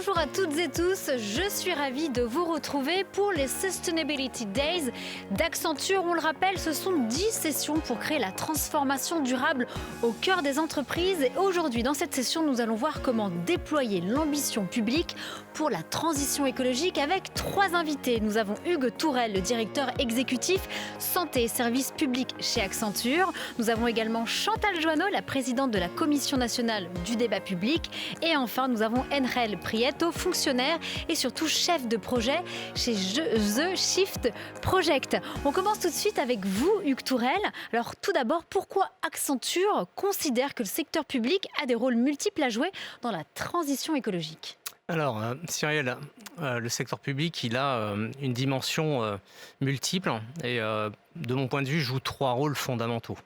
Bonjour à toutes et tous, je suis ravie de vous retrouver pour les Sustainability Days d'Accenture. On le rappelle, ce sont 10 sessions pour créer la transformation durable au cœur des entreprises. Et aujourd'hui, dans cette session, nous allons voir comment déployer l'ambition publique pour la transition écologique avec 3 invités. Nous avons Hugues Tourelle, le directeur exécutif santé et services publics chez Accenture. Nous avons également Chantal Joanneau, la présidente de la Commission nationale du débat public. Et enfin, nous avons Enrel Prieto, fonctionnaire et surtout chef de projet chez The Shift Project. On commence tout de suite avec vous, Hugues Tourelle. Alors tout d'abord, pourquoi Accenture considère que le secteur public a des rôles multiples à jouer dans la transition écologique ? Alors, Cyrielle, le secteur public, il a une dimension multiple et de mon point de vue, joue 3 rôles fondamentaux.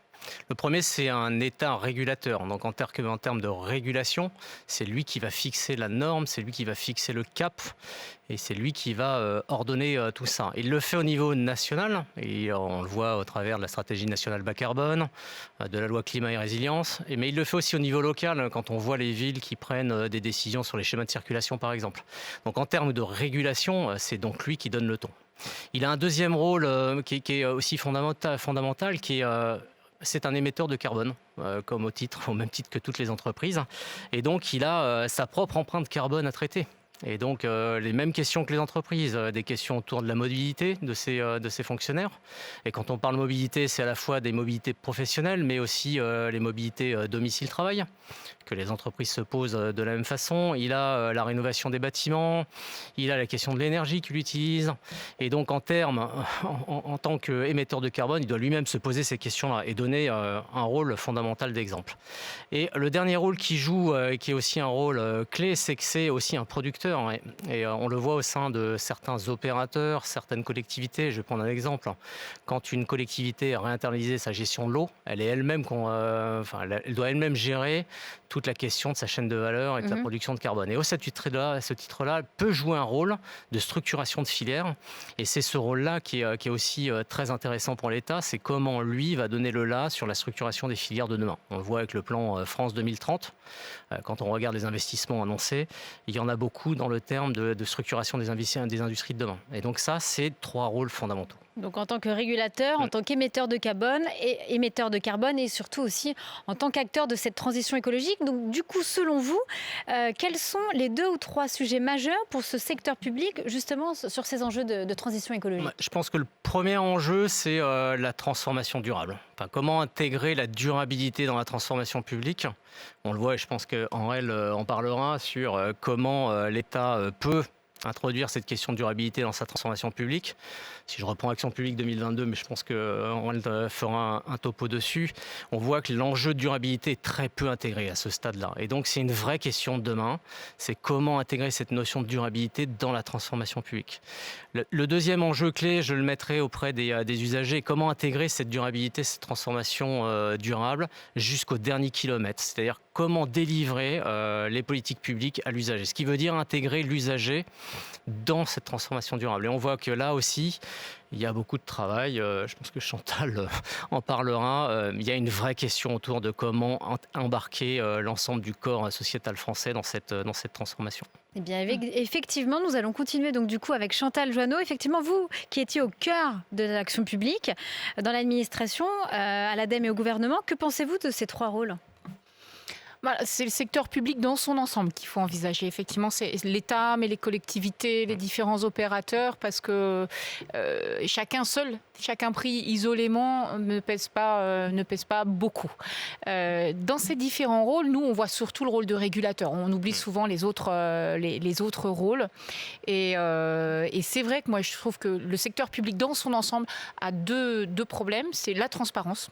Le premier, c'est un État régulateur. Donc en termes de régulation, c'est lui qui va fixer la norme, c'est lui qui va fixer le cap et c'est lui qui va ordonner tout ça. Il le fait au niveau national et on le voit au travers de la stratégie nationale bas carbone, de la loi climat et résilience, mais il le fait aussi au niveau local quand on voit les villes qui prennent des décisions sur les schémas de circulation par exemple. Donc en termes de régulation, c'est donc lui qui donne le ton. Il a un deuxième rôle qui est aussi fondamental qui est c'est un émetteur de carbone, au même titre que toutes les entreprises. Et donc, il a sa propre empreinte carbone à traiter. Et donc, les mêmes questions que les entreprises, des questions autour de la mobilité de ces fonctionnaires. Et quand on parle mobilité, c'est à la fois des mobilités professionnelles, mais aussi les mobilités domicile-travail, que les entreprises se posent de la même façon. Il a la rénovation des bâtiments, il a la question de l'énergie qu'il utilise. Et donc, en tant qu'émetteur de carbone, il doit lui-même se poser ces questions-là et donner un rôle fondamental d'exemple. Et le dernier rôle qu'il joue, qui est aussi un rôle clé, c'est que c'est aussi un producteur. Et on le voit au sein de certains opérateurs, certaines collectivités. Je vais prendre un exemple. Quand une collectivité a réinternalisé sa gestion de l'eau, elle doit elle-même gérer toute la question de sa chaîne de valeur et de la production de carbone. Et à ce titre-là, elle peut jouer un rôle de structuration de filière. Et c'est ce rôle-là qui est aussi très intéressant pour l'État. C'est comment lui va donner le là sur la structuration des filières de demain. On le voit avec le plan France 2030. Quand on regarde les investissements annoncés, il y en a beaucoup dans le terme de structuration des industries de demain. Et donc ça, c'est 3 rôles fondamentaux. Donc en tant que régulateur, en tant qu'émetteur de carbone et surtout aussi en tant qu'acteur de cette transition écologique. Donc du coup, selon vous, quels sont les 2 ou 3 sujets majeurs pour ce secteur public justement sur ces enjeux de transition écologique ? Je pense que le premier enjeu, c'est la transformation durable. Enfin, comment intégrer la durabilité dans la transformation publique ? On le voit et je pense qu'Enrel en parlera sur comment l'État peut introduire cette question de durabilité dans sa transformation publique. Si je reprends Action publique 2022, mais je pense qu'on fera un topo dessus, on voit que l'enjeu de durabilité est très peu intégré à ce stade-là. Et donc c'est une vraie question de demain, c'est comment intégrer cette notion de durabilité dans la transformation publique. Le deuxième enjeu clé, je le mettrai auprès des usagers, comment intégrer cette durabilité, cette transformation durable jusqu'au dernier kilomètre, c'est-à-dire comment délivrer les politiques publiques à l'usager. Ce qui veut dire intégrer l'usager dans cette transformation durable. Et on voit que là aussi, il y a beaucoup de travail. Je pense que Chantal en parlera. Il y a une vraie question autour de comment embarquer l'ensemble du corps sociétal français dans cette transformation. Eh bien, effectivement, nous allons continuer donc du coup avec Chantal Joanneau. Effectivement, vous qui étiez au cœur de l'action publique, dans l'administration, à l'ADEME et au gouvernement, que pensez-vous de ces 3 rôles ? C'est le secteur public dans son ensemble qu'il faut envisager. Effectivement, c'est l'État, mais les collectivités, les différents opérateurs, parce que chacun pris isolément ne pèse pas beaucoup. Dans ces différents rôles, nous, on voit surtout le rôle de régulateur. On oublie souvent les autres rôles. Et c'est vrai que moi, je trouve que le secteur public dans son ensemble a deux problèmes. C'est la transparence.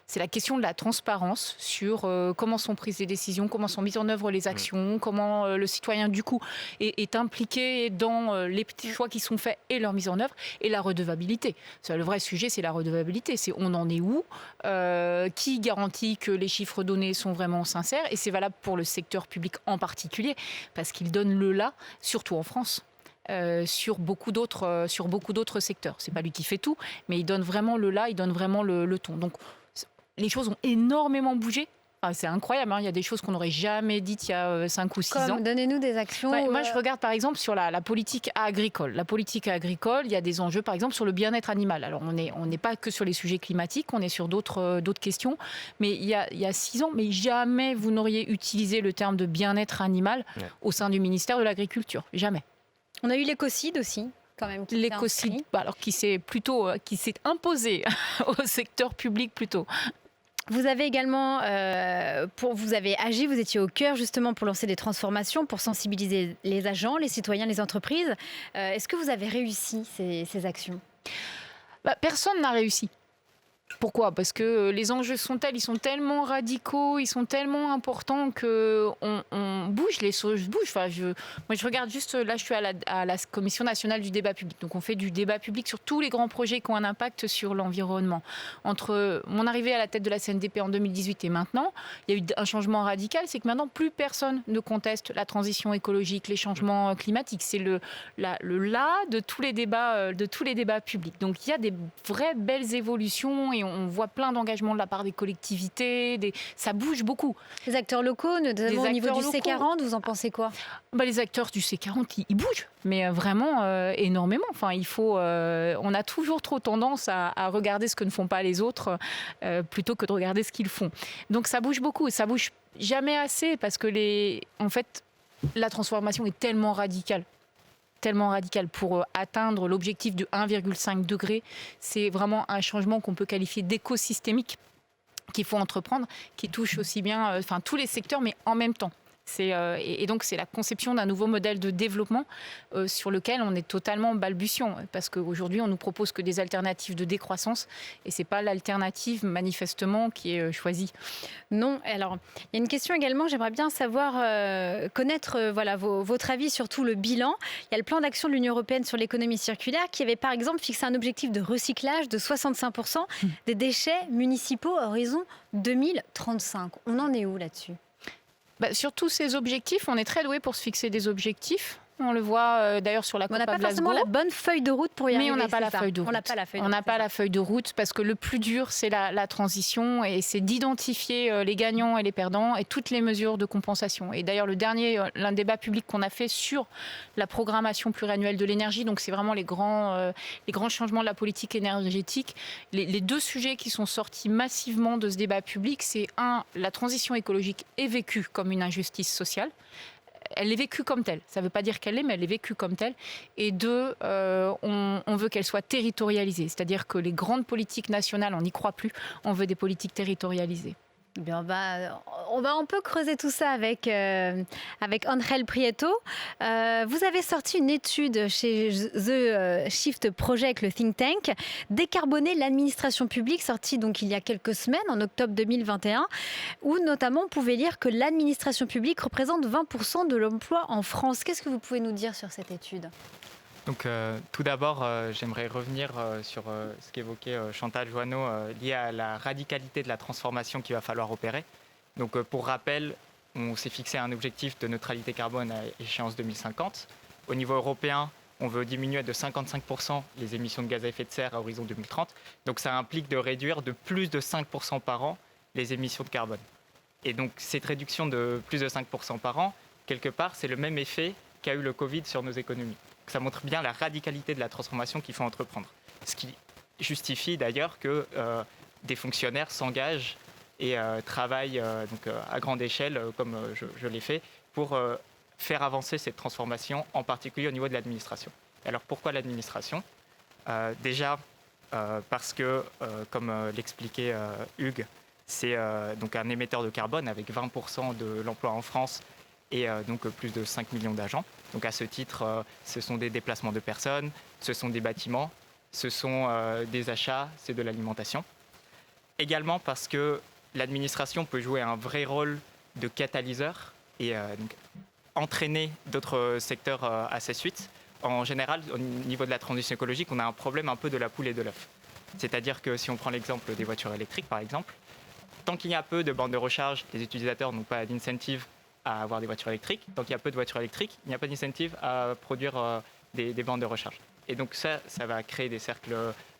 C'est la question de la transparence sur comment sont prises les décisions, comment sont mises en œuvre les actions, comment le citoyen du coup est impliqué dans les petits choix qui sont faits et leur mise en œuvre, et la redevabilité. Le vrai sujet, c'est la redevabilité. C'est on en est où, qui garantit que les chiffres donnés sont vraiment sincères, et c'est valable pour le secteur public en particulier, parce qu'il donne le là, surtout en France. Sur beaucoup d'autres secteurs. C'est pas lui qui fait tout, mais il donne vraiment le là, il donne vraiment le ton. Donc les choses ont énormément bougé C'est incroyable, il y a des choses qu'on n'aurait jamais dites il y a 5 ou 6 ans. Donnez-nous des actions. Moi, je regarde par exemple sur la politique agricole. La politique agricole, il y a des enjeux par exemple sur le bien-être animal. Alors on n'est pas que sur les sujets climatiques, on est sur d'autres questions. Mais il y a 6 ans, mais jamais vous n'auriez utilisé le terme de bien-être animal au sein du ministère de l'Agriculture. Jamais. On a eu l'écocide aussi. Quand même, l'écocide, qui s'est imposé au secteur public plutôt. Vous avez également, vous avez agi, vous étiez au cœur justement pour lancer des transformations, pour sensibiliser les agents, les citoyens, les entreprises. Est-ce que vous avez réussi ces actions ? Personne n'a réussi. Pourquoi ? Parce que les enjeux ils sont tellement radicaux, ils sont tellement importants qu'on bouge, les choses bougent. Moi, je regarde juste, là, je suis à la Commission nationale du débat public. Donc, on fait du débat public sur tous les grands projets qui ont un impact sur l'environnement. Entre mon arrivée à la tête de la CNDP en 2018 et maintenant, il y a eu un changement radical. C'est que maintenant, plus personne ne conteste la transition écologique, les changements climatiques. C'est le de tous les débats publics. Donc, il y a des vraies belles évolutions et on voit plein d'engagements de la part des collectivités, ça bouge beaucoup. Les acteurs locaux, notamment au niveau du C40, vous en pensez quoi ? Les acteurs du C40, ils bougent, mais vraiment énormément. On a toujours trop tendance à regarder ce que ne font pas les autres plutôt que de regarder ce qu'ils font. Donc ça bouge beaucoup, et ça bouge jamais assez parce que la transformation est tellement radicale pour atteindre l'objectif de 1,5 degré. C'est vraiment un changement qu'on peut qualifier d'écosystémique qu'il faut entreprendre, qui touche aussi bien tous les secteurs, mais en même temps. Et donc, c'est la conception d'un nouveau modèle de développement sur lequel on est totalement balbutiant. Parce qu'aujourd'hui, on nous propose que des alternatives de décroissance et ce n'est pas l'alternative, manifestement, qui est choisie. Non. Alors, il y a une question également. J'aimerais bien savoir, connaître votre avis sur tout le bilan. Il y a le plan d'action de l'Union européenne sur l'économie circulaire qui avait, par exemple, fixé un objectif de recyclage de 65% des déchets municipaux à horizon 2035. On en est où là-dessus ? Sur tous ces objectifs, on est très doué pour se fixer des objectifs. On le voit d'ailleurs sur la COP à Glasgow. On n'a pas forcément la bonne feuille de route pour y arriver. Mais on n'a pas la feuille de route. On n'a pas la feuille de route parce que le plus dur, c'est la transition et c'est d'identifier les gagnants et les perdants et toutes les mesures de compensation. Et d'ailleurs, l'un débat public qu'on a fait sur la programmation pluriannuelle de l'énergie, donc c'est vraiment les grands changements de la politique énergétique. Les deux sujets qui sont sortis massivement de ce débat public, c'est la transition écologique est vécue comme une injustice sociale. Elle est vécue comme telle. Ça ne veut pas dire qu'elle l'est, mais elle est vécue comme telle. Et deux, on veut qu'elle soit territorialisée. C'est-à-dire que les grandes politiques nationales, on n'y croit plus. On veut des politiques territorialisées. Bien, on peut creuser tout ça avec Ángel Prieto. Vous avez sorti une étude chez The Shift Project, le think tank, décarboner l'administration publique, sortie donc il y a quelques semaines, en octobre 2021, où notamment on pouvait lire que l'administration publique représente 20% de l'emploi en France. Qu'est-ce que vous pouvez nous dire sur cette étude ? Donc, tout d'abord, j'aimerais revenir sur ce qu'évoquait Chantal Joanneau lié à la radicalité de la transformation qu'il va falloir opérer. Donc, pour rappel, on s'est fixé un objectif de neutralité carbone à échéance 2050. Au niveau européen, on veut diminuer de 55% les émissions de gaz à effet de serre à horizon 2030. Donc, ça implique de réduire de plus de 5% par an les émissions de carbone. Et donc, cette réduction de plus de 5% par an, quelque part, c'est le même effet qu'a eu le Covid sur nos économies. Ça montre bien la radicalité de la transformation qu'il faut entreprendre. Ce qui justifie d'ailleurs que des fonctionnaires s'engagent et travaillent à grande échelle, comme je l'ai fait, pour faire avancer cette transformation, en particulier au niveau de l'administration. Alors pourquoi l'administration ? Déjà parce que, comme l'expliquait Hugues, c'est donc un émetteur de carbone avec 20% de l'emploi en France et donc plus de 5 millions d'agents. Donc à ce titre, ce sont des déplacements de personnes, ce sont des bâtiments, ce sont des achats, c'est de l'alimentation. Également parce que l'administration peut jouer un vrai rôle de catalyseur et donc entraîner d'autres secteurs à sa suite. En général, au niveau de la transition écologique, on a un problème un peu de la poule et de l'œuf. C'est-à-dire que si on prend l'exemple des voitures électriques, par exemple, tant qu'il y a peu de bornes de recharge, les utilisateurs n'ont pas d'incentive à avoir des voitures électriques. Tant qu'il y a peu de voitures électriques, il n'y a pas d'incentive à produire des bornes de recharge. Et donc ça va créer des cercles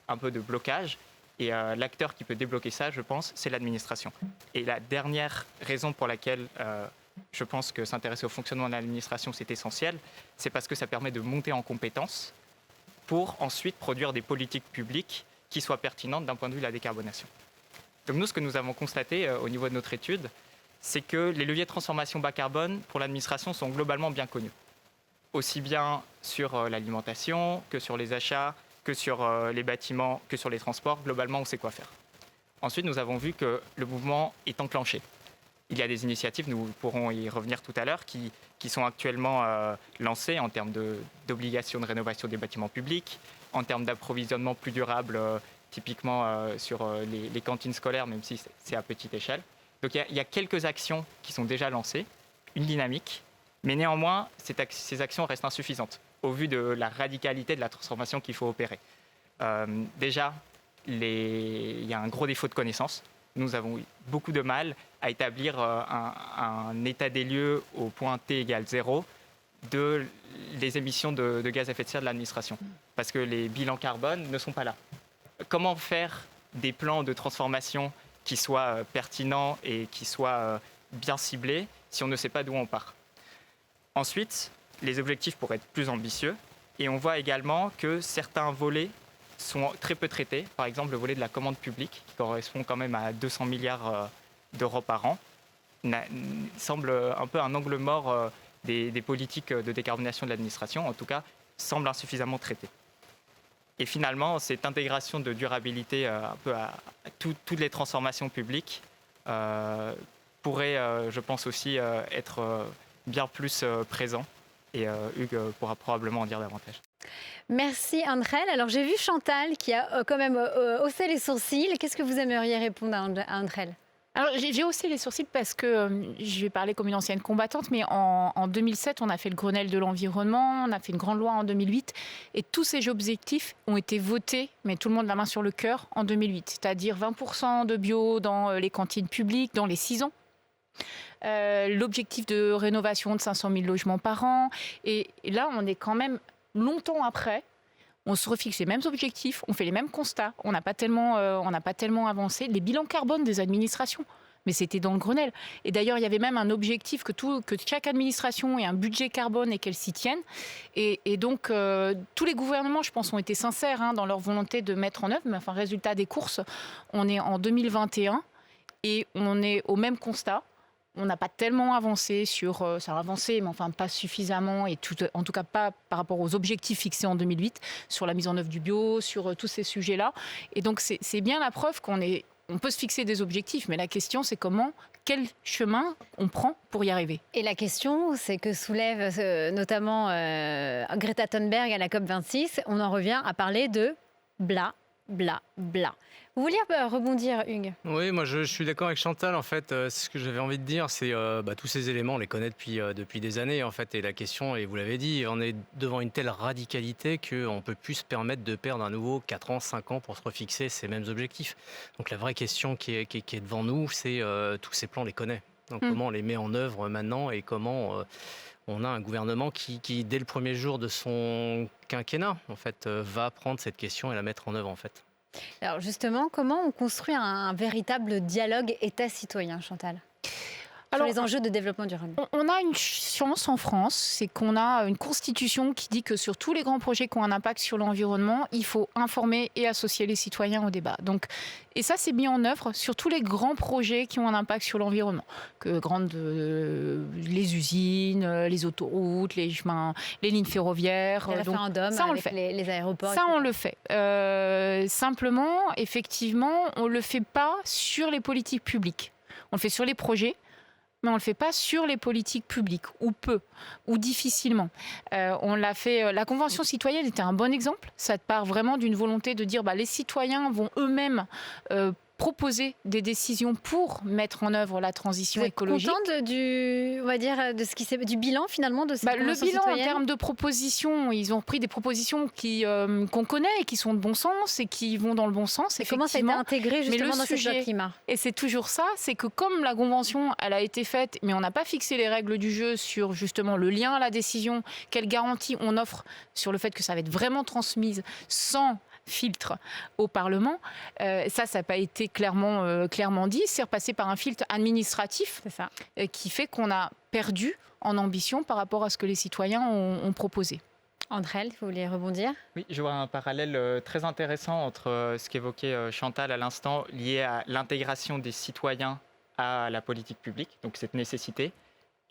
un peu de blocage Et l'acteur qui peut débloquer ça, je pense, c'est l'administration. Et la dernière raison pour laquelle je pense que s'intéresser au fonctionnement de l'administration, c'est essentiel, c'est parce que ça permet de monter en compétences pour ensuite produire des politiques publiques qui soient pertinentes d'un point de vue de la décarbonation. Donc nous, ce que nous avons constaté au niveau de notre étude, c'est que les leviers de transformation bas carbone pour l'administration sont globalement bien connus. Aussi bien sur l'alimentation que sur les achats, que sur les bâtiments, que sur les transports. Globalement, on sait quoi faire. Ensuite, nous avons vu que le mouvement est enclenché. Il y a des initiatives, nous pourrons y revenir tout à l'heure, qui sont actuellement lancées en termes d'obligations de rénovation des bâtiments publics, en termes d'approvisionnement plus durable, typiquement sur les cantines scolaires, même si c'est à petite échelle. Donc il y a quelques actions qui sont déjà lancées, une dynamique, mais néanmoins, ces actions restent insuffisantes au vu de la radicalité de la transformation qu'il faut opérer. Déjà, il y a un gros défaut de connaissance. Nous avons eu beaucoup de mal à établir un état des lieux au point T égale 0 des émissions de gaz à effet de serre de l'administration, parce que les bilans carbone ne sont pas là. Comment faire des plans de transformation qui soient pertinents et qui soient bien ciblés si on ne sait pas d'où on part? Ensuite, les objectifs pourraient être plus ambitieux et on voit également que certains volets sont très peu traités. Par exemple, le volet de la commande publique, qui correspond quand même à 200 milliards d'euros par an, semble un peu un angle mort des politiques de décarbonation de l'administration, en tout cas, semble insuffisamment traité. Et finalement, cette intégration de durabilité un peu à toutes les transformations publiques pourrait, je pense aussi, être bien plus présent. Et Hugues pourra probablement en dire davantage. Merci Andrel. Alors j'ai vu Chantal qui a quand même haussé les sourcils. Qu'est-ce que vous aimeriez répondre à Andrel? Alors, j'ai haussé les sourcils parce que je vais parler comme une ancienne combattante, mais en 2007, on a fait le Grenelle de l'environnement, on a fait une grande loi en 2008, et tous ces objectifs ont été votés, mais tout le monde la main sur le cœur, en 2008. C'est-à-dire 20% de bio dans les cantines publiques, dans les 6 ans. L'objectif de rénovation de 500 000 logements par an. Et là, on est quand même longtemps après. On se refixe les mêmes objectifs, on fait les mêmes constats. On n'a pas tellement avancé. Les bilans carbone des administrations, mais c'était dans le Grenelle. Et d'ailleurs, il y avait même un objectif que chaque administration ait un budget carbone et qu'elle s'y tienne. Et donc, tous les gouvernements, je pense, ont été sincères dans leur volonté de mettre en œuvre. Mais enfin, résultat des courses, on est en 2021 et on est au même constat. On n'a pas tellement avancé ça a avancé, mais enfin pas suffisamment, et en tout cas pas par rapport aux objectifs fixés en 2008, sur la mise en œuvre du bio, sur tous ces sujets-là. Et donc c'est bien la preuve on peut se fixer des objectifs, mais la question c'est quel chemin on prend pour y arriver. Et la question, c'est que soulève notamment Greta Thunberg à la COP26, on en revient à parler de bla, bla, bla. Vous vouliez rebondir, Hugues? Oui, moi je suis d'accord avec Chantal. En fait, ce que j'avais envie de dire, c'est tous ces éléments, on les connaît depuis des années. En fait, et la question, et vous l'avez dit, on est devant une telle radicalité qu'on ne peut plus se permettre de perdre à nouveau 4 ans, 5 ans pour se refixer ces mêmes objectifs. Donc la vraie question qui est devant nous, c'est tous ces plans, on les connaît. Donc comment on les met en œuvre maintenant et comment on a un gouvernement qui, dès le premier jour de son quinquennat, en fait, va prendre cette question et la mettre en œuvre, en fait. Alors justement, comment on construit un véritable dialogue État-citoyen, Chantal, sur les enjeux de développement durable? On a une chance en France, c'est qu'on a une constitution qui dit que sur tous les grands projets qui ont un impact sur l'environnement, il faut informer et associer les citoyens au débat. Et ça, c'est mis en œuvre sur tous les grands projets qui ont un impact sur l'environnement. Les usines, les autoroutes, les chemins, les lignes ferroviaires. Les référendums, ça, on avec le fait. Les aéroports. Ça, on le fait. Simplement, effectivement, on ne le fait pas sur les politiques publiques. On le fait sur les projets, mais on ne le fait pas sur les politiques publiques, ou peu, ou difficilement. On l'a fait. La Convention citoyenne était un bon exemple. Ça part vraiment d'une volonté de dire les citoyens vont eux-mêmes proposer des décisions pour mettre en œuvre la transition écologique. Vous êtes contente du bilan finalement de cette Convention citoyenne ? Le bilan en citoyenne ? termes de propositions, ils ont pris des propositions qu'on connaît et qui sont de bon sens et qui vont dans le bon sens. Et comment ça a été intégré justement dans cette loi climat ? Et c'est toujours ça, c'est que comme la Convention, elle a été faite, mais on n'a pas fixé les règles du jeu sur justement le lien à la décision, quelle garantie on offre sur le fait que ça va être vraiment transmise sans filtre au Parlement. Ça n'a pas été clairement dit. C'est repassé par un filtre administratif qui fait qu'on a perdu en ambition par rapport à ce que les citoyens ont proposé. Andrel, vous voulez rebondir ? Oui, je vois un parallèle très intéressant entre ce qu'évoquait Chantal à l'instant, lié à l'intégration des citoyens à la politique publique, donc cette nécessité,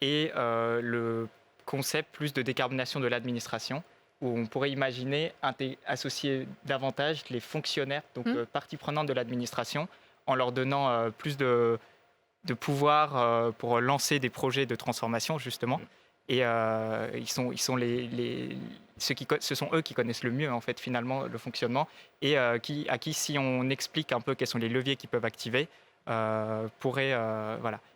et le concept plus de décarbonation de l'administration, où on pourrait imaginer associer davantage les fonctionnaires, donc partie prenante de l'administration, en leur donnant plus de pouvoir pour lancer des projets de transformation, justement. Et ce sont eux qui connaissent le mieux, en fait, finalement, le fonctionnement, et à qui, si on explique un peu quels sont les leviers qu'ils peuvent activer, pourrait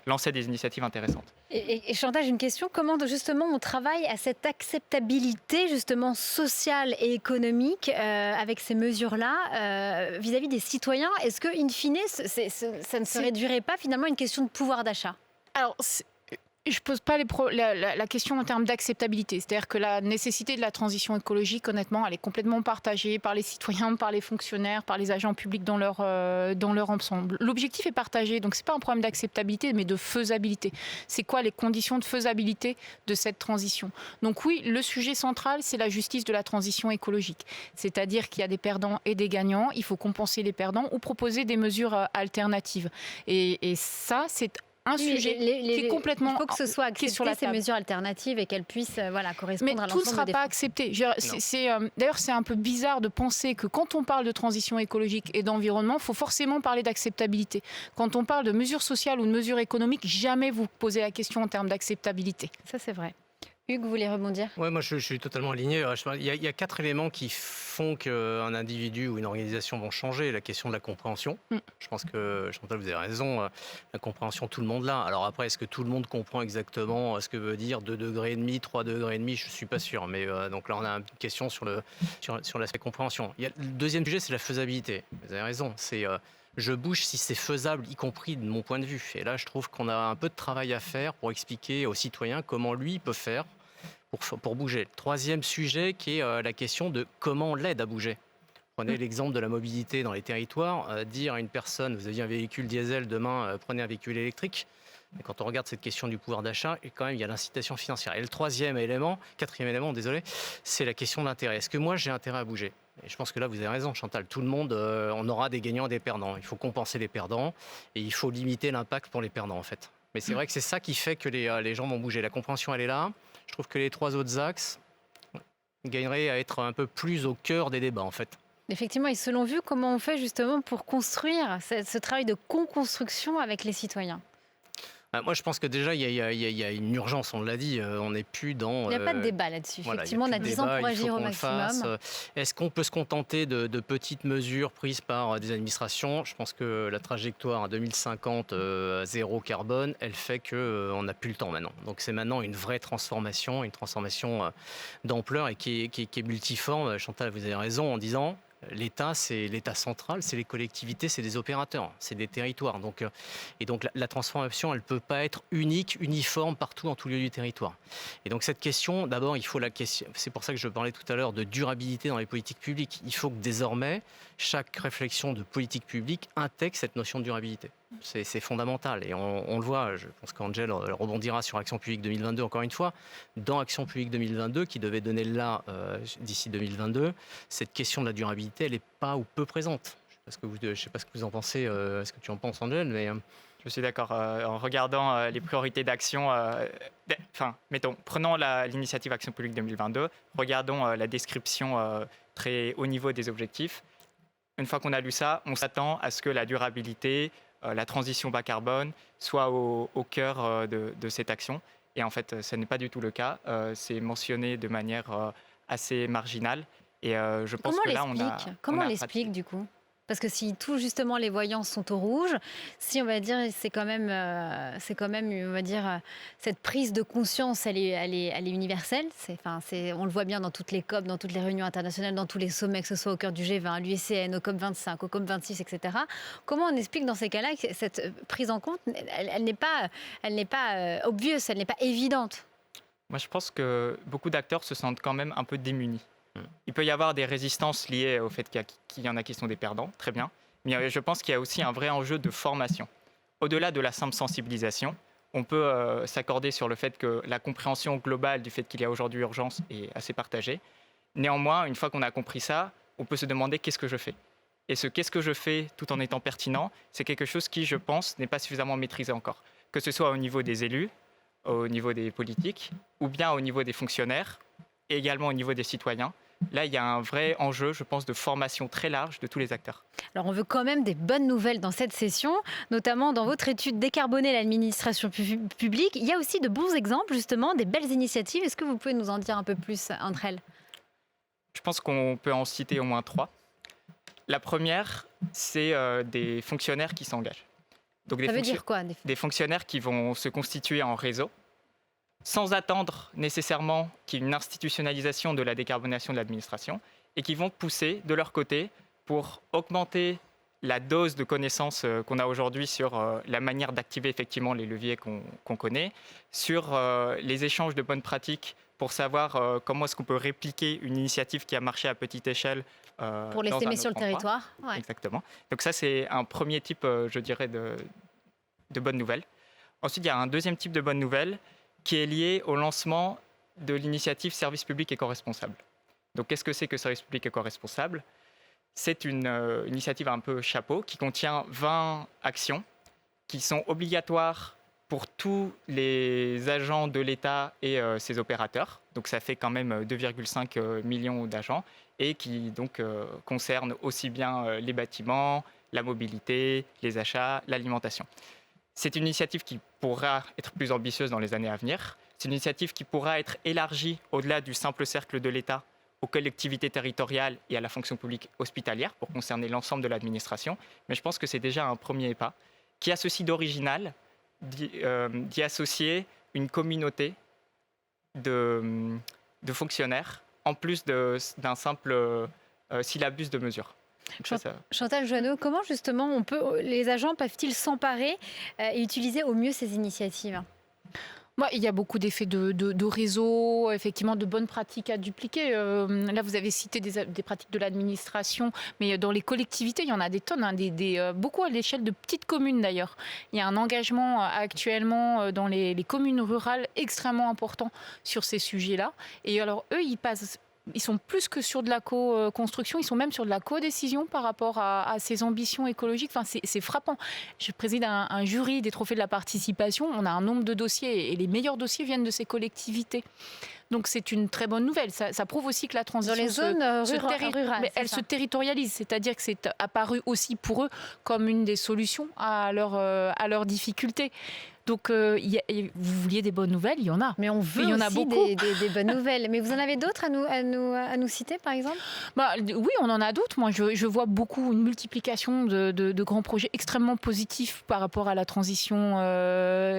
lancer des initiatives intéressantes. Et Chantal, j'ai une question. Comment justement on travaille à cette acceptabilité justement sociale et économique avec ces mesures-là vis-à-vis des citoyens ? Est-ce que, in fine, ça ne se réduirait pas finalement à une question de pouvoir d'achat ? Alors, je ne pose pas la question en termes d'acceptabilité. C'est-à-dire que la nécessité de la transition écologique, honnêtement, elle est complètement partagée par les citoyens, par les fonctionnaires, par les agents publics dans leur ensemble. L'objectif est partagé, donc ce n'est pas un problème d'acceptabilité, mais de faisabilité. C'est quoi les conditions de faisabilité de cette transition ? Donc oui, le sujet central, c'est la justice de la transition écologique. C'est-à-dire qu'il y a des perdants et des gagnants. Il faut compenser les perdants ou proposer des mesures alternatives. Et ça, c'est un sujet qui est complètement... Il faut que ce soit accepté, ces mesures alternatives, et qu'elles puissent correspondre à l'ensemble des... Mais tout ne sera pas accepté. D'ailleurs, c'est un peu bizarre de penser que quand on parle de transition écologique et d'environnement, il faut forcément parler d'acceptabilité. Quand on parle de mesures sociales ou de mesures économiques, jamais vous posez la question en termes d'acceptabilité. Ça, c'est vrai. Hugues, vous voulez rebondir ? Oui, moi je suis totalement aligné. Il y a 4 éléments qui font qu'un individu ou une organisation vont changer. La question de la compréhension. Je pense que, Chantal, vous avez raison, la compréhension, tout le monde l'a. Alors après, est-ce que tout le monde comprend exactement ce que veut dire 2,5 degrés, 3,5 degrés ? Je ne suis pas sûr. Mais donc là, on a une question sur l'aspect compréhension. Le deuxième sujet, c'est la faisabilité. Vous avez raison, c'est... je bouge si c'est faisable, y compris de mon point de vue. Et là, je trouve qu'on a un peu de travail à faire pour expliquer aux citoyens comment lui peut faire pour bouger. Le troisième sujet qui est la question de comment on l'aide à bouger. Prenez l'exemple de la mobilité dans les territoires. Dire à une personne, vous aviez un véhicule diesel, demain, prenez un véhicule électrique. Et quand on regarde cette question du pouvoir d'achat, et quand même, il y a l'incitation financière. Et le quatrième élément, c'est la question de l'intérêt. Est-ce que moi, j'ai intérêt à bouger ? Et je pense que là, vous avez raison, Chantal. Tout le monde, on aura des gagnants et des perdants. Il faut compenser les perdants et il faut limiter l'impact pour les perdants, en fait. Mais c'est vrai que c'est ça qui fait que les gens vont bouger. La compréhension, elle est là. Je trouve que les 3 autres axes gagneraient à être un peu plus au cœur des débats, en fait. Effectivement, et selon vous, comment on fait justement pour construire ce travail de co-construction avec les citoyens ? Moi, je pense que déjà, il y a une urgence, on l'a dit, on n'est plus dans... Il n'y a pas de débat là-dessus. Effectivement, on a 10 ans pour agir au maximum. Est-ce qu'on peut se contenter de petites mesures prises par des administrations ? Je pense que la trajectoire à 2050, zéro carbone, elle fait qu'on n'a plus le temps maintenant. Donc c'est maintenant une vraie transformation, d'ampleur et qui est multiforme. Chantal, vous avez raison en disant... L'État, c'est l'État central, c'est les collectivités, c'est des opérateurs, c'est des territoires. Donc la transformation, elle ne peut pas être unique, uniforme partout, en tout lieu du territoire. Et donc cette question, d'abord, il faut la question. C'est pour ça que je parlais tout à l'heure de durabilité dans les politiques publiques. Il faut que désormais, chaque réflexion de politique publique intègre cette notion de durabilité. C'est fondamental et on le voit, je pense qu'Angel rebondira sur Action publique 2022 encore une fois. Dans Action publique 2022, qui devait donner là d'ici 2022, cette question de la durabilité, elle n'est pas ou peu présente. Je ne sais pas ce que vous en pensez, ce que tu en penses Angel, mais... Je suis d'accord. En regardant les priorités d'action, prenons l'initiative Action publique 2022, regardons la description très haut niveau des objectifs. Une fois qu'on a lu ça, on s'attend à ce que la durabilité, la transition bas carbone soit au cœur de cette action. Et en fait, ce n'est pas du tout le cas. C'est mentionné de manière assez marginale. Et je pense que là, on a... Comment on l'explique du coup ? Parce que si tout justement les voyants sont au rouge, si on va dire c'est quand même on va dire cette prise de conscience elle est universelle. On le voit bien dans toutes les COP, dans toutes les réunions internationales, dans tous les sommets, que ce soit au cœur du G20, à l'UICN, au COP 25, au COP 26, etc. Comment on explique dans ces cas-là que cette prise en compte elle n'est pas obvious, elle n'est pas évidente ? Moi, je pense que beaucoup d'acteurs se sentent quand même un peu démunis. Il peut y avoir des résistances liées au fait qu'il y en a qui sont des perdants, très bien. Mais je pense qu'il y a aussi un vrai enjeu de formation. Au-delà de la simple sensibilisation, on peut s'accorder sur le fait que la compréhension globale du fait qu'il y a aujourd'hui urgence est assez partagée. Néanmoins, une fois qu'on a compris ça, on peut se demander qu'est-ce que je fais. Et ce qu'est-ce que je fais tout en étant pertinent, c'est quelque chose qui, je pense, n'est pas suffisamment maîtrisé encore. Que ce soit au niveau des élus, au niveau des politiques, ou bien au niveau des fonctionnaires, et également au niveau des citoyens. Là, il y a un vrai enjeu, je pense, de formation très large de tous les acteurs. Alors, on veut quand même des bonnes nouvelles dans cette session, notamment dans votre étude Décarboner l'administration publique. Il y a aussi de bons exemples, justement, des belles initiatives. Est-ce que vous pouvez nous en dire un peu plus entre elles ? Je pense qu'on peut en citer au moins 3. La première, c'est des fonctionnaires qui s'engagent. Donc Ça veut dire quoi ? Des fonctionnaires qui vont se constituer en réseau, sans attendre nécessairement qu'il y ait une institutionnalisation de la décarbonation de l'administration, et qui vont pousser de leur côté pour augmenter la dose de connaissances qu'on a aujourd'hui sur la manière d'activer effectivement les leviers qu'on connaît, sur les échanges de bonnes pratiques pour savoir comment est-ce qu'on peut répliquer une initiative qui a marché à petite échelle pour les s'aimer sur le territoire. Ouais. Exactement. Donc ça, c'est un premier type, je dirais, de bonnes nouvelles. Ensuite, il y a un deuxième type de bonnes nouvelles qui est lié au lancement de l'initiative Service public éco-responsable. Donc, qu'est-ce que c'est que Service public éco-responsable ? C'est une initiative un peu chapeau qui contient 20 actions qui sont obligatoires pour tous les agents de l'État et ses opérateurs. Donc, ça fait quand même 2,5 millions d'agents et qui donc concernent aussi bien les bâtiments, la mobilité, les achats, l'alimentation. C'est une initiative qui pourra être plus ambitieuse dans les années à venir. C'est une initiative qui pourra être élargie au-delà du simple cercle de l'État aux collectivités territoriales et à la fonction publique hospitalière pour concerner l'ensemble de l'administration. Mais je pense que c'est déjà un premier pas qui a ceci d'original d'y associer une communauté de fonctionnaires en plus d'un simple syllabus de mesures. Chantal Joanneau, comment justement les agents peuvent-ils s'emparer et utiliser au mieux ces initiatives ? Il y a beaucoup d'effets de réseau, effectivement de bonnes pratiques à dupliquer. Là, vous avez cité des pratiques de l'administration, mais dans les collectivités, il y en a des tonnes, beaucoup à l'échelle de petites communes d'ailleurs. Il y a un engagement actuellement dans les communes rurales extrêmement important sur ces sujets-là. Et alors, eux, ils sont plus que sur de la co-construction, ils sont même sur de la co-décision par rapport à ces ambitions écologiques. Enfin, c'est frappant. Je préside un jury des trophées de la participation. On a un nombre de dossiers et les meilleurs dossiers viennent de ces collectivités. Donc c'est une très bonne nouvelle. Ça prouve aussi que la transition dans les zones rurales, mais elle se territorialise, c'est-à-dire que c'est apparu aussi pour eux comme une des solutions à leurs difficultés. Donc, vous vouliez des bonnes nouvelles, il y en a. Mais on veut il y en a aussi beaucoup. Des bonnes nouvelles. Mais vous en avez d'autres à nous citer, par exemple ? Oui, on en a d'autres. Moi, je vois beaucoup une multiplication de grands projets extrêmement positifs par rapport à la transition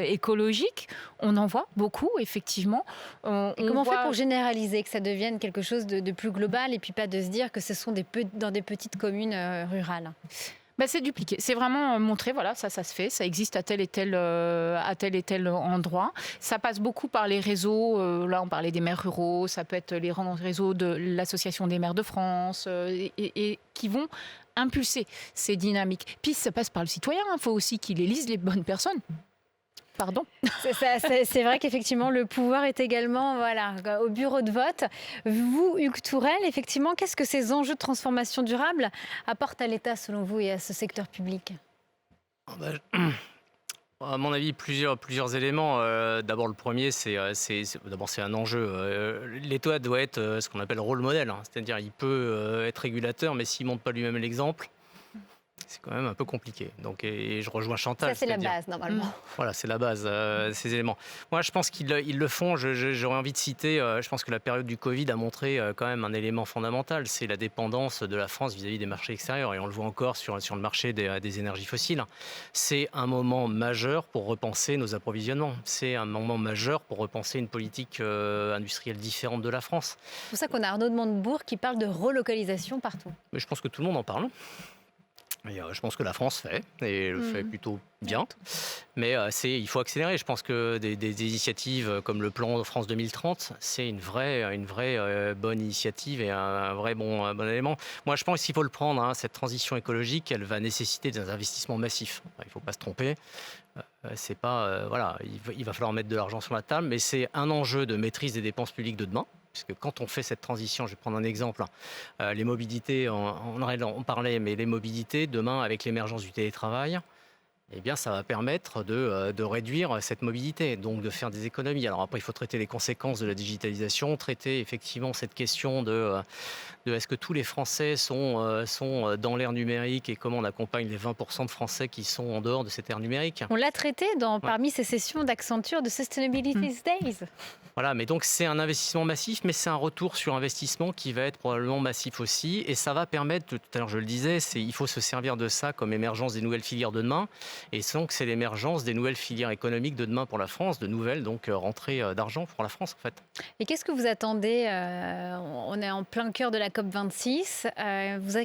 écologique. On en voit beaucoup, effectivement. Comment on fait pour généraliser, que ça devienne quelque chose de plus global et puis pas de se dire que ce sont dans des petites communes rurales ? C'est dupliqué. C'est vraiment montrer, voilà, ça se fait, ça existe à tel et tel endroit. Ça passe beaucoup par les réseaux. Là, on parlait des maires ruraux. Ça peut être les réseaux de l'Association des maires de France et qui vont impulser ces dynamiques. Puis ça passe par le citoyen. Il faut aussi qu'il élise les bonnes personnes. Pardon. C'est vrai qu'effectivement, le pouvoir est également au bureau de vote. Vous, Hugues Tourelle, effectivement, qu'est-ce que ces enjeux de transformation durable apportent à l'État, selon vous, et à ce secteur public ? À mon avis, plusieurs éléments. D'abord, le premier, c'est un enjeu. L'État doit être ce qu'on appelle rôle modèle. C'est-à-dire, il peut être régulateur, mais s'il ne montre pas lui-même l'exemple, c'est quand même un peu compliqué. Donc, et je rejoins Chantal. Ça, c'est la base, normalement. Voilà, c'est la base, ces éléments. Moi, je pense qu'ils le font. J'aurais envie de citer, je pense que la période du Covid a montré quand même un élément fondamental. C'est la dépendance de la France vis-à-vis des marchés extérieurs. Et on le voit encore sur le marché des énergies fossiles. C'est un moment majeur pour repenser nos approvisionnements. C'est un moment majeur pour repenser une politique industrielle différente de la France. C'est pour ça qu'on a Arnaud de Montebourg qui parle de relocalisation partout. Mais je pense que tout le monde en parle. Et je pense que la France fait, et le fait plutôt bien. Mais il faut accélérer. Je pense que des initiatives comme le plan France 2030, c'est une vraie bonne initiative et un vrai bon élément. Moi, je pense qu'il faut le prendre. Cette transition écologique, elle va nécessiter des investissements massifs. Il ne faut pas se tromper. C'est pas, il va falloir mettre de l'argent sur la table, mais c'est un enjeu de maîtrise des dépenses publiques de demain. Puisque quand on fait cette transition, je vais prendre un exemple, les mobilités, on parlait, mais les mobilités, demain, avec l'émergence du télétravail, eh bien, ça va permettre de réduire cette mobilité, donc de faire des économies. Alors après, il faut traiter les conséquences de la digitalisation, traiter effectivement cette question de est-ce que tous les Français sont dans l'ère numérique et comment on accompagne les 20% de Français qui sont en dehors de cette ère numérique. On l'a traité parmi ces sessions d'Accenture de Sustainability Days. Voilà, mais donc c'est un investissement massif, mais c'est un retour sur investissement qui va être probablement massif aussi. Et ça va permettre, tout à l'heure je le disais, il faut se servir de ça comme émergence des nouvelles filières de demain. Et donc c'est l'émergence des nouvelles filières économiques de demain pour la France, de nouvelles rentrées d'argent pour la France en fait. Et qu'est-ce que vous attendez on est en plein cœur de la COP26.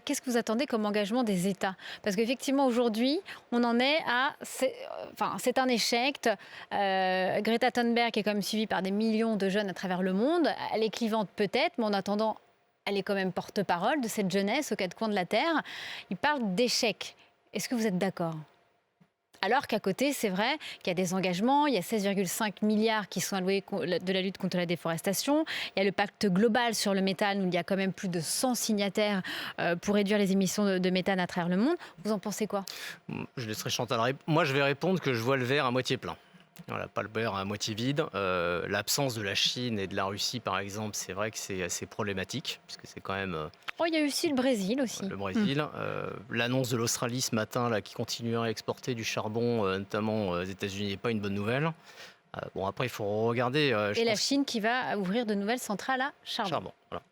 Qu'est-ce que vous attendez comme engagement des États? Parce qu'effectivement aujourd'hui, on en est à... c'est un échec. Greta Thunberg est quand même suivie par des millions de jeunes à travers le monde. Elle est clivante peut-être, mais en attendant, elle est quand même porte-parole de cette jeunesse aux quatre coins de la Terre. Il parle d'échec. Est-ce que vous êtes d'accord? Alors qu'à côté, c'est vrai qu'il y a des engagements, il y a 16,5 milliards qui sont alloués de la lutte contre la déforestation, il y a le pacte global sur le méthane où il y a quand même plus de 100 signataires pour réduire les émissions de méthane à travers le monde. Vous en pensez quoi? Je laisserai Chantal. Moi, je vais répondre que je vois le verre à moitié plein. Voilà, pas le verre à moitié vide. L'absence de la Chine et de la Russie, par exemple, c'est vrai que c'est assez problématique, puisque c'est quand même... il y a aussi le Brésil aussi. Le Brésil. L'annonce de l'Australie ce matin, là, qui continuerait à exporter du charbon, notamment aux États-Unis, n'est pas une bonne nouvelle. Après, il faut regarder... et la Chine qui va ouvrir de nouvelles centrales à charbon. Voilà.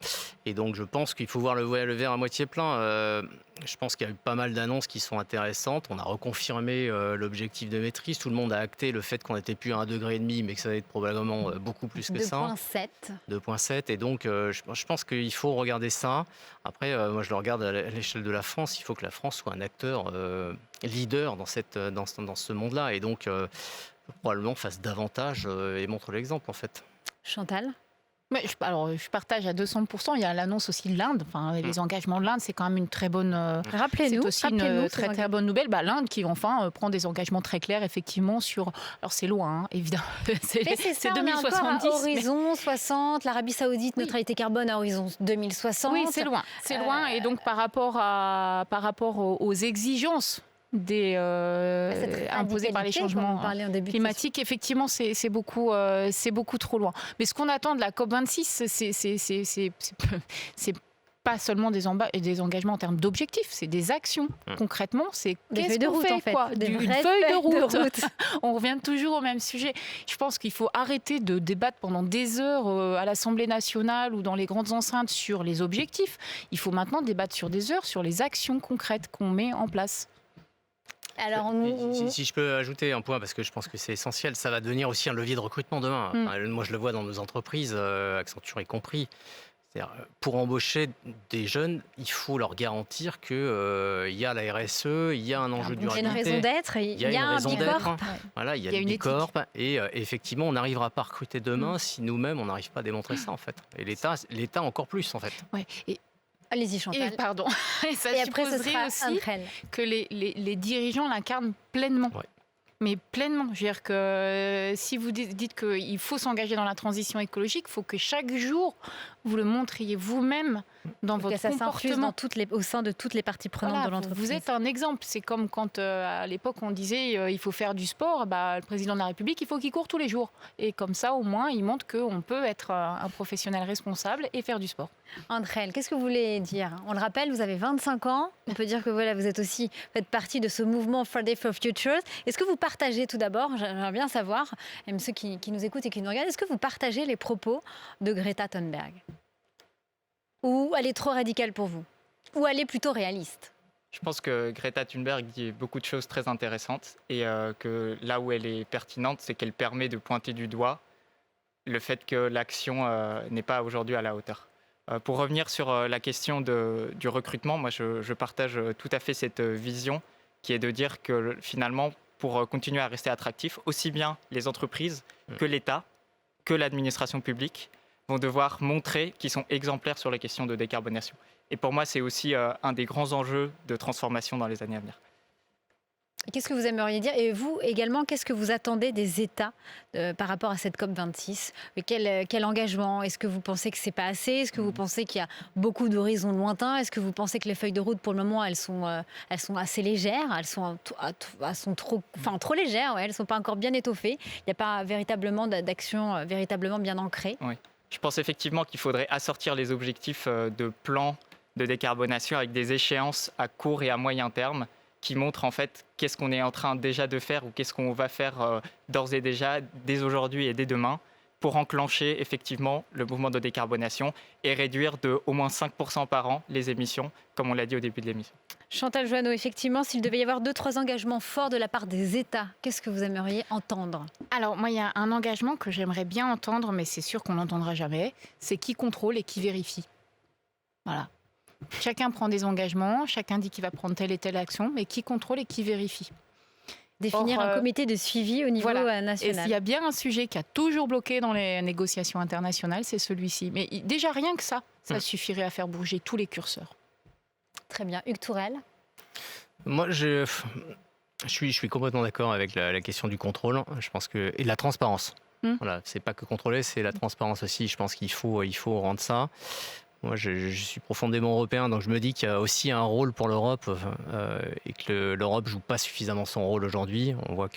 Et donc, je pense qu'il faut voir le verre à moitié plein. Je pense qu'il y a eu pas mal d'annonces qui sont intéressantes. On a reconfirmé l'objectif de maîtrise. Tout le monde a acté le fait qu'on n'était plus à 1,5 degré, mais que ça va être probablement beaucoup plus que ça. 2,7. 2,7. Et donc, je pense qu'il faut regarder ça. Après, moi, je le regarde à l'échelle de la France. Il faut que la France soit un acteur leader dans ce monde-là. Et donc... probablement fasse davantage et montre l'exemple en fait. Chantal? Mais je partage à 200%. Il y a l'annonce aussi de l'Inde. Les engagements de l'Inde, c'est quand même une très bonne. Rappelez-nous. C'est aussi une très bonne nouvelle. L'Inde qui enfin prend des engagements très clairs effectivement sur. Alors c'est loin, évidemment. C'est 2070. On est encore à horizon 60. L'Arabie Saoudite, neutralité carbone à horizon 2060. Oui, c'est loin. C'est loin. Et donc par rapport aux exigences imposées par les changements climatiques, effectivement, c'est beaucoup trop loin. Mais ce qu'on attend de la COP26, c'est pas seulement des engagements en termes d'objectifs, c'est des actions. Concrètement, c'est qu'est-ce qu'on fait, quoi, une feuille de route. On revient toujours au même sujet. Je pense qu'il faut arrêter de débattre pendant des heures à l'Assemblée nationale ou dans les grandes enceintes sur les objectifs. Il faut maintenant débattre sur des heures, sur les actions concrètes qu'on met en place. Alors, si je peux ajouter un point, parce que je pense que c'est essentiel, ça va devenir aussi un levier de recrutement demain. Moi, je le vois dans nos entreprises, Accenture y compris. C'est-à-dire, pour embaucher des jeunes, il faut leur garantir qu'il y a la RSE, il y a un enjeu de durabilité. Il y a une raison d'être, il y a un bicorp. Voilà, il y a une bicorp. Et effectivement, on n'arrivera pas à recruter demain si nous-mêmes, on n'arrive pas à démontrer ça, en fait. Et l'État encore plus, en fait. Ouais. Allez-y, Chantal. Pardon. Et ça supposerait aussi que les dirigeants l'incarnent pleinement. Ouais. Mais pleinement. Je veux dire que si vous dites qu'il faut s'engager dans la transition écologique, il faut que chaque jour, vous le montriez vous-même dans votre comportement. Au sein de toutes les parties prenantes de l'entreprise. Vous êtes un exemple. C'est comme quand, à l'époque, on disait il faut faire du sport. Le président de la République, il faut qu'il court tous les jours. Et comme ça, au moins, il montre qu'on peut être un professionnel responsable et faire du sport. Andrelle, qu'est-ce que vous voulez dire? On le rappelle, vous avez 25 ans. On peut dire que vous faites partie de ce mouvement Friday for Future. Est-ce que vous partagez tout d'abord, j'aimerais bien savoir, même ceux qui nous écoutent et qui nous regardent, est-ce que vous partagez les propos de Greta Thunberg? Ou elle est trop radicale pour vous? Ou elle est plutôt réaliste? Je pense que Greta Thunberg dit beaucoup de choses très intéressantes et que là où elle est pertinente, c'est qu'elle permet de pointer du doigt le fait que l'action n'est pas aujourd'hui à la hauteur. Pour revenir sur la question du recrutement, moi je partage tout à fait cette vision qui est de dire que finalement, pour continuer à rester attractif, aussi bien les entreprises que l'État, que l'administration publique vont devoir montrer qu'ils sont exemplaires sur les questions de décarbonation. Et pour moi, c'est aussi un des grands enjeux de transformation dans les années à venir. Qu'est-ce que vous aimeriez dire? Et vous également, qu'est-ce que vous attendez des États par rapport à cette COP26? Quel engagement? Est-ce que vous pensez que c'est pas assez? Est-ce que vous pensez qu'il y a beaucoup d'horizons lointains? Est-ce que vous pensez que les feuilles de route, pour le moment, elles sont assez légères? Elles sont trop légères, ouais, elles ne sont pas encore bien étoffées. Il n'y a pas véritablement d'action véritablement bien ancrée. Oui. Je pense effectivement qu'il faudrait assortir les objectifs de plans de décarbonation avec des échéances à court et à moyen terme qui montrent en fait qu'est-ce qu'on est en train déjà de faire ou qu'est-ce qu'on va faire d'ores et déjà, dès aujourd'hui et dès demain, pour enclencher effectivement le mouvement de décarbonation et réduire de au moins 5% par an les émissions, comme on l'a dit au début de l'émission. Chantal Joanneau, effectivement, s'il devait y avoir 2-3 engagements forts de la part des États, qu'est-ce que vous aimeriez entendre? Alors, moi, il y a un engagement que j'aimerais bien entendre, mais c'est sûr qu'on n'entendra jamais, c'est qui contrôle et qui vérifie. Voilà. Chacun prend des engagements, chacun dit qu'il va prendre telle et telle action, mais qui contrôle et qui vérifie? Définir un comité de suivi au niveau national. Et s'il y a bien un sujet qui a toujours bloqué dans les négociations internationales, c'est celui-ci. Mais déjà, rien que ça suffirait à faire bouger tous les curseurs. Très bien. Hugues Tourelle? Moi, je suis complètement d'accord avec la question du contrôle. Je pense et de la transparence. Voilà, c'est pas que contrôler, c'est la transparence aussi. Je pense qu'il faut rendre ça. Moi, je suis profondément européen, donc je me dis qu'il y a aussi un rôle pour l'Europe et que l'Europe joue pas suffisamment son rôle aujourd'hui. On voit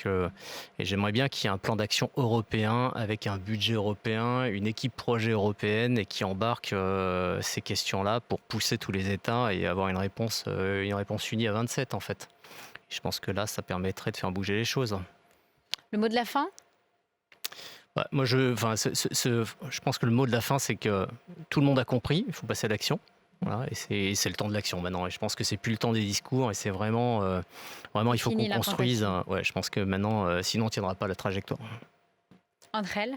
et j'aimerais bien qu'il y ait un plan d'action européen avec un budget européen, une équipe projet européenne et qui embarque ces questions-là pour pousser tous les États et avoir une réponse unie à 27 en fait. Je pense que là, ça permettrait de faire bouger les choses. Le mot de la fin? Moi, je pense que le mot de la fin, c'est que tout le monde a compris, il faut passer à l'action. Voilà, et c'est le temps de l'action maintenant. Et je pense que c'est plus le temps des discours et c'est vraiment il faut qu'on construise. Je pense que maintenant, sinon on ne tiendra pas la trajectoire. Andrel?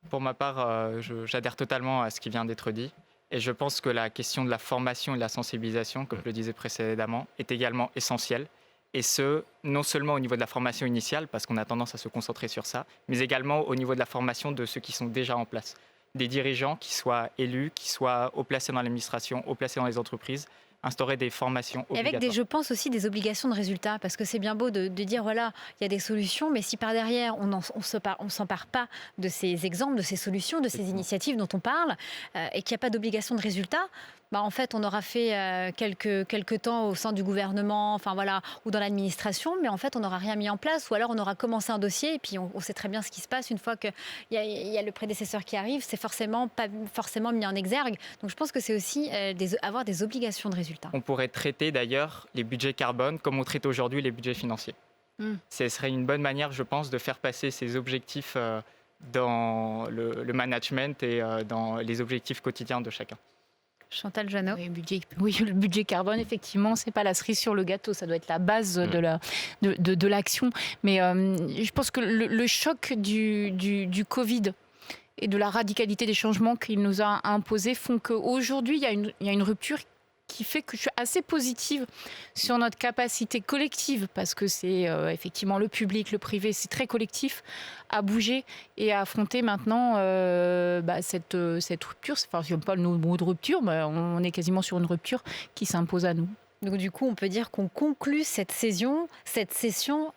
Pour ma part, j'adhère totalement à ce qui vient d'être dit. Et je pense que la question de la formation et de la sensibilisation, comme je le disais précédemment, est également essentielle. Et ce, non seulement au niveau de la formation initiale, parce qu'on a tendance à se concentrer sur ça, mais également au niveau de la formation de ceux qui sont déjà en place. Des dirigeants qui soient élus, qui soient haut placés dans l'administration, haut placés dans les entreprises, instaurer des formations obligatoires. Avec je pense aussi des obligations de résultats, parce que c'est bien beau de dire, voilà, il y a des solutions, mais si par derrière, on ne s'empare pas de ces exemples, de ces solutions, de ces initiatives dont on parle, et qu'il n'y a pas d'obligation de résultats, en fait, on aura fait quelques temps au sein du gouvernement, ou dans l'administration, mais en fait, on n'aura rien mis en place, ou alors on aura commencé un dossier, et puis on sait très bien ce qui se passe une fois qu'il y a le prédécesseur qui arrive, c'est forcément pas forcément mis en exergue. Donc je pense que c'est aussi avoir des obligations de résultats. On pourrait traiter d'ailleurs les budgets carbone comme on traite aujourd'hui les budgets financiers. Ce serait une bonne manière, je pense, de faire passer ces objectifs dans le management et dans les objectifs quotidiens de chacun. Chantal Joanneau. Oui, le budget carbone, effectivement, c'est pas la cerise sur le gâteau, ça doit être la base de l'action. Mais je pense que le choc du Covid et de la radicalité des changements qu'il nous a imposés font qu'aujourd'hui, il y a une rupture qui fait que je suis assez positive sur notre capacité collective, parce que c'est effectivement le public, le privé, c'est très collectif, à bouger et à affronter maintenant cette rupture. Enfin, je n'aime pas le mot de rupture, mais on est quasiment sur une rupture qui s'impose à nous. Donc du coup, on peut dire qu'on conclut cette session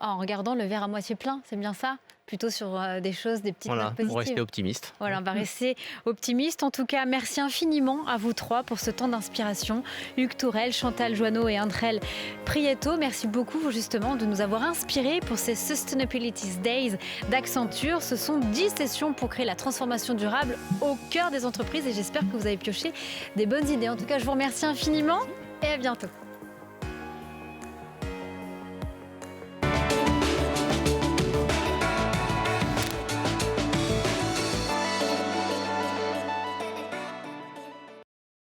en regardant le verre à moitié plein, c'est bien ça ? Plutôt sur des choses, des petites notes positives. Pour rester optimiste. Voilà, on va rester optimiste. En tout cas, merci infiniment à vous trois pour ce temps d'inspiration. Hugues Tourelle, Chantal Joanneau et Andrel Prieto. Merci beaucoup justement de nous avoir inspirés pour ces Sustainability Days d'Accenture. Ce sont 10 sessions pour créer la transformation durable au cœur des entreprises et j'espère que vous avez pioché des bonnes idées. En tout cas, je vous remercie infiniment et à bientôt.